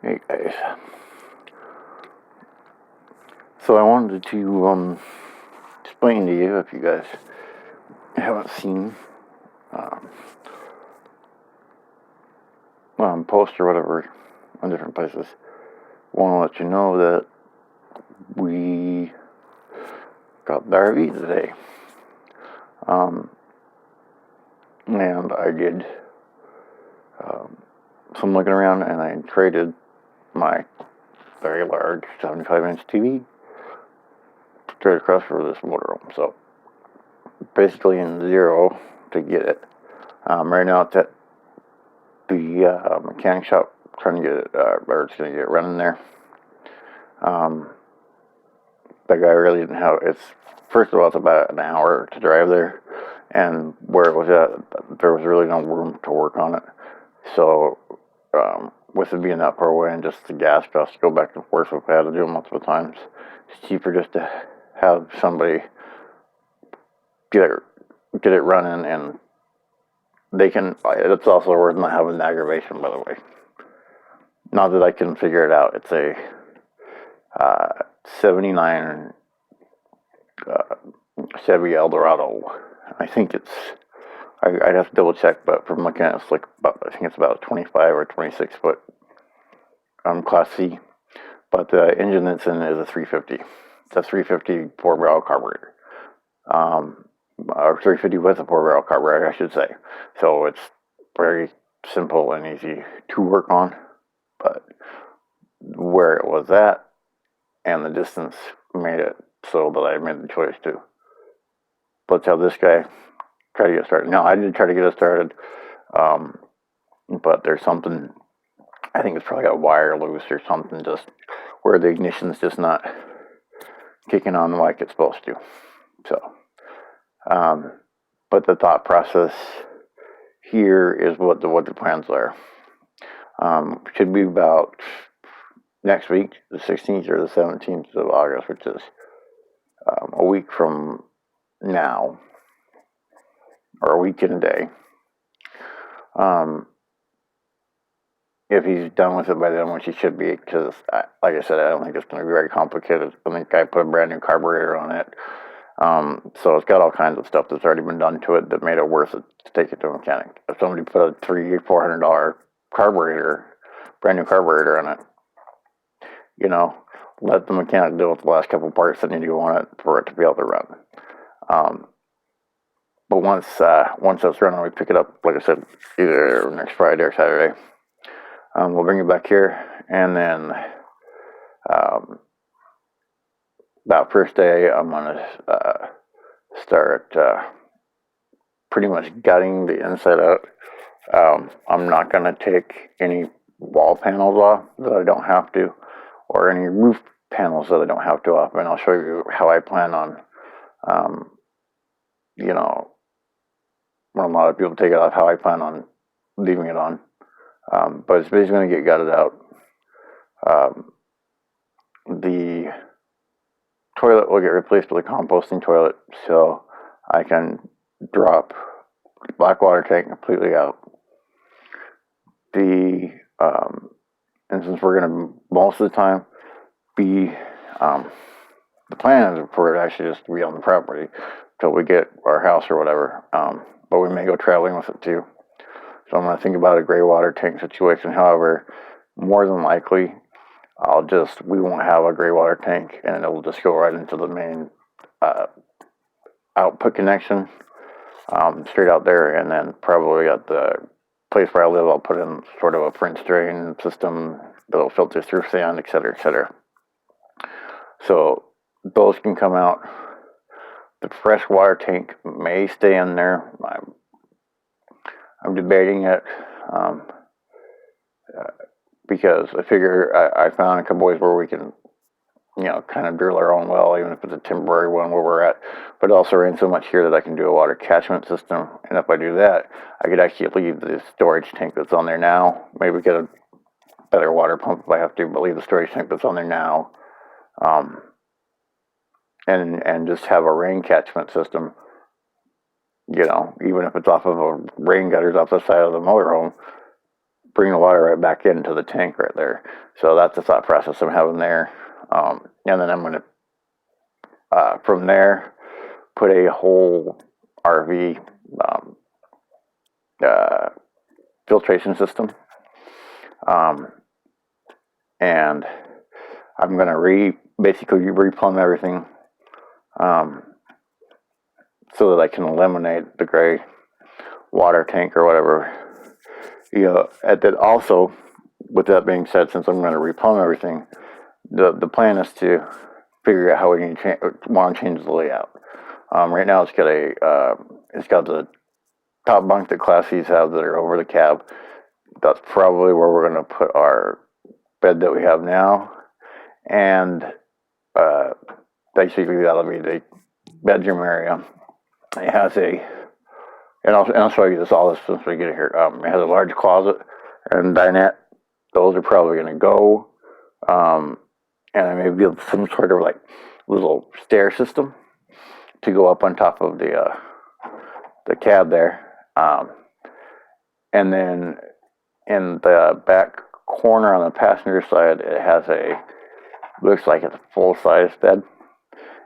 Hey guys, so I wanted to explain to you, if you guys haven't seen posts or whatever on different places, want to let you know that we got the RV today, and I did some looking around, and I traded my very large 75-inch TV straight across for this motorhome. So basically in zero to get it. Right now it's at the mechanic shop trying to get it, or it's going to get it running there. The guy really didn't have, first of all, it's about an hour to drive there, and where it was at, there was really no room to work on it. So, with it being that far away and just the gas costs to go back and forth, if I had to do it multiple times, it's cheaper just to have somebody get it running, and they can. It's also worth not having the aggravation, by the way. Not that I can figure it out. It's a 79 Chevy Eldorado. I think I'd have to double check, but from looking at it, I think it's about 25 or 26 foot Class C. But the engine that's in is a 350. It's a 350 4-barrel carburetor. Or 350 with a 4-barrel carburetor, I should say. So it's very simple and easy to work on. But where it was at and the distance made it so that I made the choice to let's have this guy try to get started. Now, I did try to get it started, but there's something, I think it's probably got a wire loose or something, just where the ignition's just not kicking on like it's supposed to. So, but the thought process here is what the plans are. Should be about next week, the 16th or the 17th of August, which is a week from now, or a week in a day. If he's done with it by then, which he should be, because like I said, I don't think it's going to be very complicated. I think I put a brand new carburetor on it. So it's got all kinds of stuff that's already been done to it that made it worth it to take it to a mechanic. If somebody put a $300-400 carburetor, brand new carburetor on it, let the mechanic deal with the last couple parts that need to go on it for it to be able to run. But once that's running, we pick it up, like I said, either next Friday or Saturday. We'll bring it back here, and then that first day, I'm going to start pretty much gutting the inside out. I'm not going to take any wall panels off that I don't have to, or any roof panels that I don't have to off, and I'll show you how I plan on, when a lot of people take it off, how I plan on leaving it on. But it's basically going to get gutted out. The toilet will get replaced with a composting toilet, so I can drop the black water tank completely out. And since we're going to, most of the time, be, the plan is for it actually just to be on the property until we get our house or whatever. But we may go traveling with it too. So I'm going to think about a gray water tank situation. However, more than likely, we won't have a gray water tank, and it'll just go right into the main output connection, straight out there, and then probably at the place where I live, I'll put in sort of a French drain system that'll filter through sand, et cetera, et cetera. So those can come out. The fresh water tank may stay in there. I'm debating it, because I figure I found a couple ways where we can, kind of drill our own well, even if it's a temporary one where we're at. But it also rains so much here that I can do a water catchment system. And if I do that, I could actually leave the storage tank that's on there now. Maybe get a better water pump if I have to, but leave the storage tank that's on there now. And just have a rain catchment system. Even if it's off of a rain gutters off the side of the motorhome, bring the water right back into the tank right there. So that's the thought process I'm having there. And then I'm going to, from there, put a whole RV uh, filtration system. And I'm going to basically replumb everything so that I can eliminate the gray water tank or whatever. And then also, with that being said, since I'm going to replumb everything, the plan is to figure out how we can want to change the layout. Right now, it's got the top bunk that Class C's have that are over the cab. That's probably where we're going to put our bed that we have now, and basically that'll be the bedroom area. It has and I'll show you all this once we get here. It has a large closet and dinette. Those are probably going to go. And I may build some sort of like little stair system to go up on top of the cab there. And then in the back corner on the passenger side, it has looks like it's a full size bed.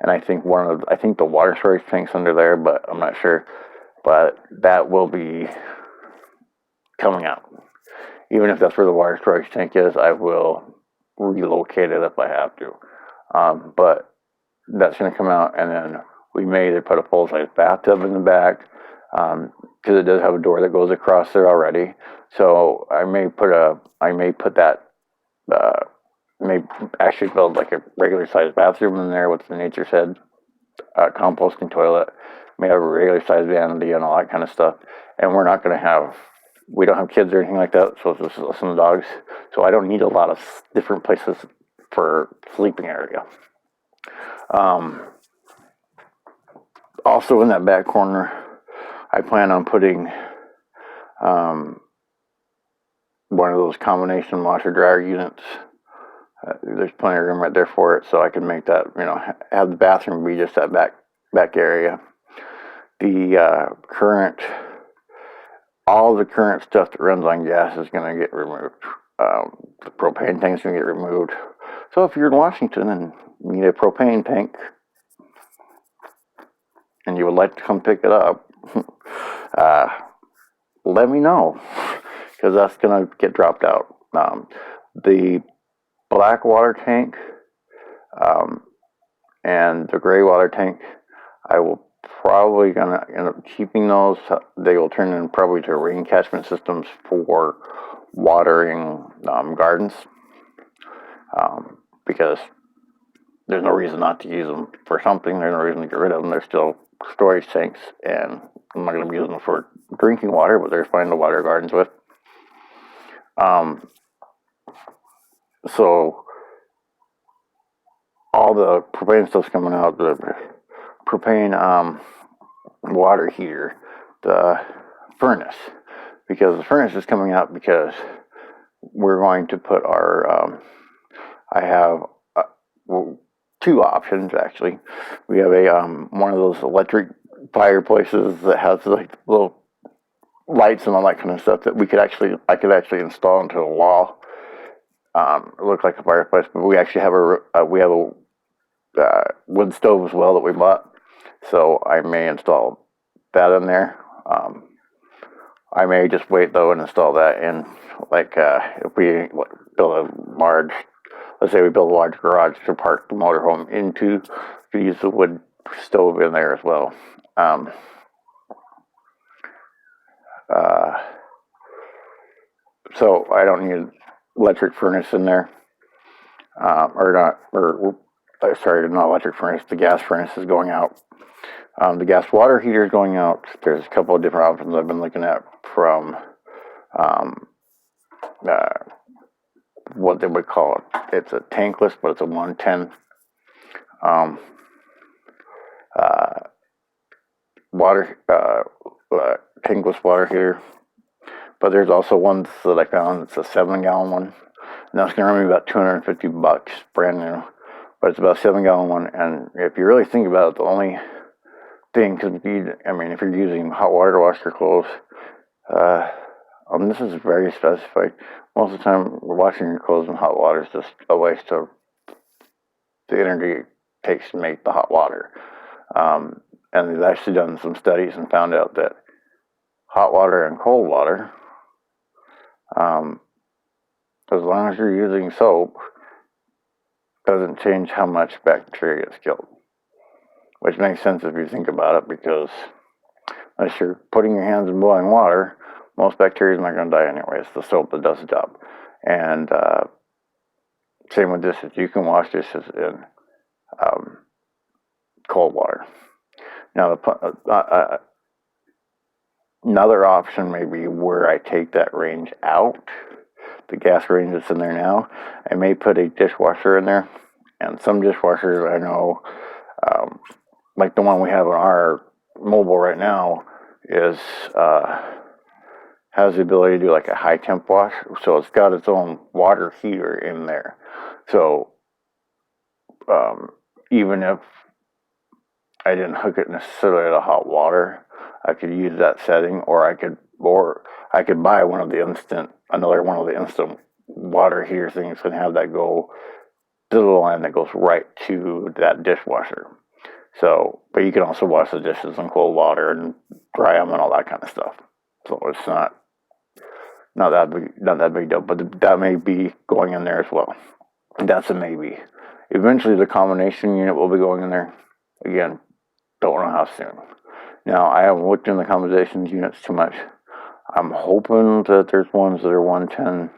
And I think the water storage tank's under there, but I'm not sure. But that will be coming out. Even if that's where the water storage tank is, I will relocate it if I have to. But that's going to come out, and then we may either put a full-size bathtub in the back, because it does have a door that goes across there already. So I may actually build like a regular-sized bathroom in there with the nature's head, composting toilet. May have a regular-sized vanity and all that kind of stuff. And we don't have kids or anything like that, so it's just some dogs. So I don't need a lot of different places for sleeping area. Also in that back corner, I plan on putting one of those combination washer dryer units. There's plenty of room right there for it, so I can make that, have the bathroom be just that back area. All the current stuff that runs on gas is going to get removed. The propane tank's going to get removed. So if you're in Washington and need a propane tank and you would like to come pick it up, let me know, because that's going to get dropped out. The black water tank and the gray water tank, I will probably gonna end up keeping those. They will turn in probably to rain catchment systems for watering gardens, because there's no reason not to use them for something. There's no reason to get rid of them. They're still storage tanks, and I'm not going to be using them for drinking water, but they're fine to water gardens with. So all the propane stuff's coming out. The propane water heater, the furnace, because the furnace is coming out because we're going to put our I have two options actually. We have a one of those electric fireplaces that has like little lights and all that kind of stuff that I could actually install into the wall. It looks like a fireplace, but we actually have a wood stove as well that we bought. So I may install that in there. I may just wait though and install that in, if we build let's say we build a large garage to park the motorhome into, we use the wood stove in there as well. So I don't need electric furnace in there, not electric furnace. The gas furnace is going out. The gas water heater is going out. There's a couple of different options I've been looking at from what they would call it. It's a tankless, but it's a 110 tankless water heater. But there's also ones that I found. It's a 7-gallon one, and that's going to run me about $250, brand new. But it's about a 7-gallon one, and if you really think about it, the only thing, if you're using hot water to wash your clothes, This is very specified. Most of the time, washing your clothes in hot water is just a waste of the energy it takes to make the hot water. And they've actually done some studies and found out that hot water and cold water, um, as long as you're using soap, doesn't change how much bacteria gets killed. Which makes sense if you think about it, because unless you're putting your hands in boiling water, most bacteria is not going to die anyway. It's the soap that does the job. And same with dishes. You can wash dishes in um, cold water. Now, another option may be where I take that range out, the gas range that's in there now. I may put a dishwasher in there. And some dishwashers I know, like the one we have on our mobile right now, is has the ability to do like a high temp wash. So it's got its own water heater in there. So even if I didn't hook it necessarily to hot water, I could use that setting, or I could buy another one of the instant water heater things and have that go to the line that goes right to that dishwasher. So, but you can also wash the dishes in cold water and dry them and all that kind of stuff. So it's not that big deal. But that may be going in there as well. That's a maybe. Eventually, the combination unit will be going in there. Again, don't know how soon. Now, I haven't looked in the combination units too much. I'm hoping that there's ones that are 110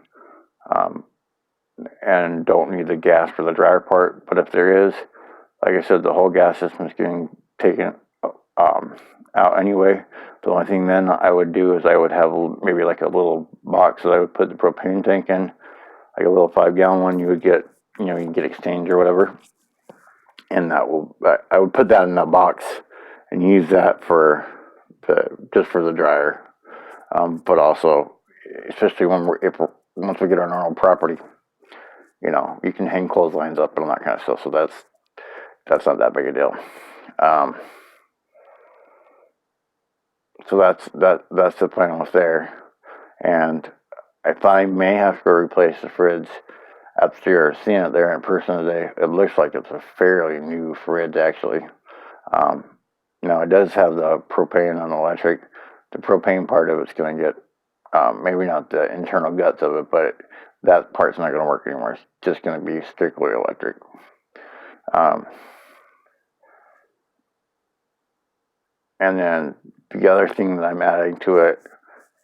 and don't need the gas for the dryer part. But if there is, like I said, the whole gas system is getting taken out anyway. The only thing then I would do is I would have maybe like a little box that I would put the propane tank in, like a little 5-gallon one. You can get exchange or whatever, and I would put that in that box and use that just for the dryer, but also especially once we get on our own property, you can hang clotheslines up and all that kind of stuff. So that's not that big a deal. So that's the plan was there, and I may have to replace the fridge upstairs. Seeing it there in person today, it looks like it's a fairly new fridge actually. Now it does have the propane and electric. The propane part of it's going to get maybe not the internal guts of it, but that part's not going to work anymore. It's just going to be strictly electric. And then the other thing that I'm adding to it,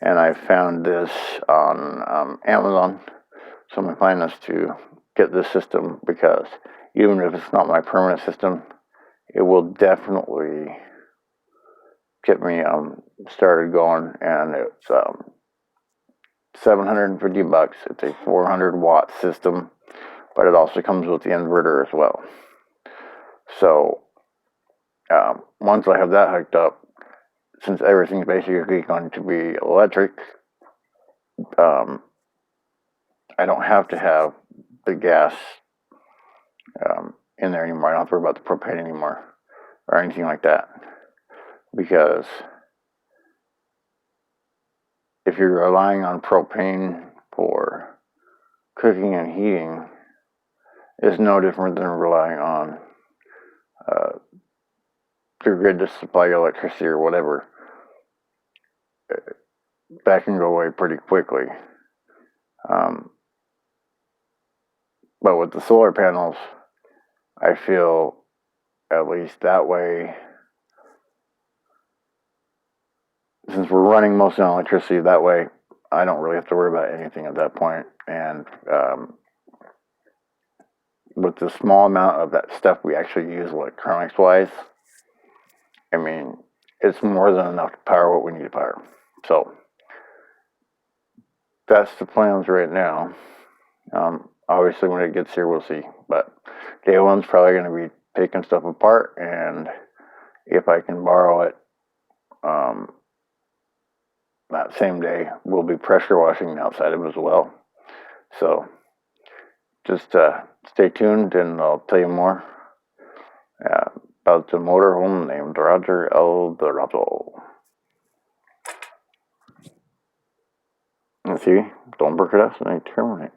and I found this on Amazon, so my plan is to get this system, because even if it's not my permanent system, it will definitely get me started going. And it's $750. It's a 400-watt system, but it also comes with the inverter as well. So once I have that hooked up, since everything's basically going to be electric, I don't have to have the gas in there anymore. I don't have to worry about the propane anymore or anything like that, because if you're relying on propane for cooking and heating, it's no different than relying on the grid to supply electricity or whatever. That can go away pretty quickly. But with the solar panels, I feel at least that way, since we're running mostly on electricity, that way I don't really have to worry about anything at that point. And with the small amount of that stuff we actually use electronics wise, I mean, it's more than enough to power what we need to power. So that's the plans right now. Obviously, when it gets here, we'll see. But day one's probably going to be taking stuff apart, and if I can borrow it that same day, we'll be pressure washing the outside of it as well. So just stay tuned, and I'll tell you more about the motorhome named Roger El Dorado. Let's see, don't procrastinate, terminate.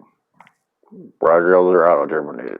Roger, Eldorado terminated.